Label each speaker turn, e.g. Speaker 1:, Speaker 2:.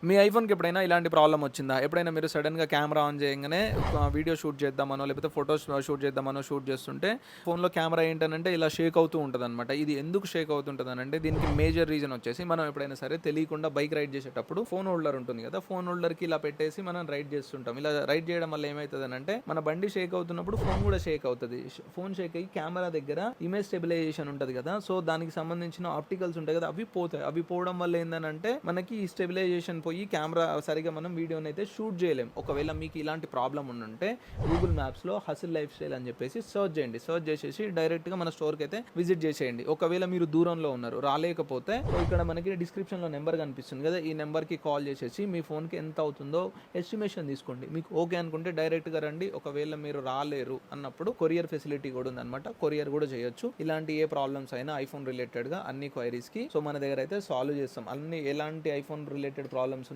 Speaker 1: మీ ఐఫోన్‌కి ఎప్పుడైనా ఇలాంటి ప్రాబ్లమ్ వచ్చిందా? ఎప్పుడైనా మీరు సడెన్‌గా కెమెరా ఆన్ చేయంగానే వీడియో షూట్ చేద్దామనో, లేకపోతే ఫోటోస్ షూట్ చేద్దామనో షూట్ చేస్తుంటే ఫోన్‌లో కెమెరా ఏంటనంటే ఇలా షేక్ అవుతూ ఉంటదనమాట. ఇది ఎందుకు షేక్ అవుతుంటదనంటే దీనికి మేజర్ రీజన్ వచ్చేసి మనం ఎప్పుడైనా సరే తెలియకుండా బైక్ రైడ్ చేసేటప్పుడు ఫోన్ హోల్డర్ ఉంటుంది కదా! ఫోన్ హోల్డర్‌కి ఇలా పెట్టేసి మనం రైడ్ చేస్తుంటాం. ఇలా రైడ్ చేయడం వల్ల ఏమైతదనంటే మన బండి షేక్ అవుతున్నప్పుడు ఫోన్ కూడా షేక్ అవుతది. ఫోన్ షేక్ అయ్యి కెమెరా దగ్గర ఇమేజ్ స్టెబిలైజేషన్ ఉంటది కదా! సో, దానికి సంబంధించిన ఆప్టికల్స్ ఉంటాయి కదా! అవి పోతాయి. అవి పోవడం వల్ల ఏందనంటే మనకి ఈ స్టెబిలైజేషన్ పోయి కెమెరా సరిగ్గా మనం వీడియోనైతే షూట్ చేయలేం. ఒకవేళ మీకు ఇలాంటి ప్రాబ్లమ్ ఉండుంటే గూగుల్ మ్యాప్స్‌లో హసిల్ లైఫ్ స్టైల్ అని చెప్పేసి సెర్చ్ చేయండి. సెర్చ్ చేసేసి డైరెక్ట్‌గా మన స్టోర్‌కి అయితే విజిట్ చేసేయండి. ఒకవేళ మీరు దూరంలో ఉన్నారు రాలేకపోతే ఇక్కడ మనకి డిస్క్రిప్షన్‌లో నెంబర్ కనిపిస్తుంది కదా! ఈ నెంబర్‌కి కాల్ చేసేసి మీ ఫోన్‌కి ఎంత అవుతుందో ఎస్టిమేషన్ తీసుకోండి. మీకు ఓకే అనుకుంటే డైరెక్ట్‌గా రండి. ఒకవేళ మీరు రాలేరు అన్నప్పుడు కొరియర్ ఫెసిలిటీ కూడా ఉందన్నమాట. కొరియర్ కూడా చేయొచ్చు. ఇలాంటి ఏ ప్రాబ్లమ్స్ అయినా ఐఫోన్ రిలేటెడ్‌గా అన్ని క్వైరీస్‌కి సో మన దగ్గర అయితే సాల్వ్ చేస్తాం. ఎలాంటి ఐఫోన్ రిలేటెడ్ ప్రాబ్లమ్స్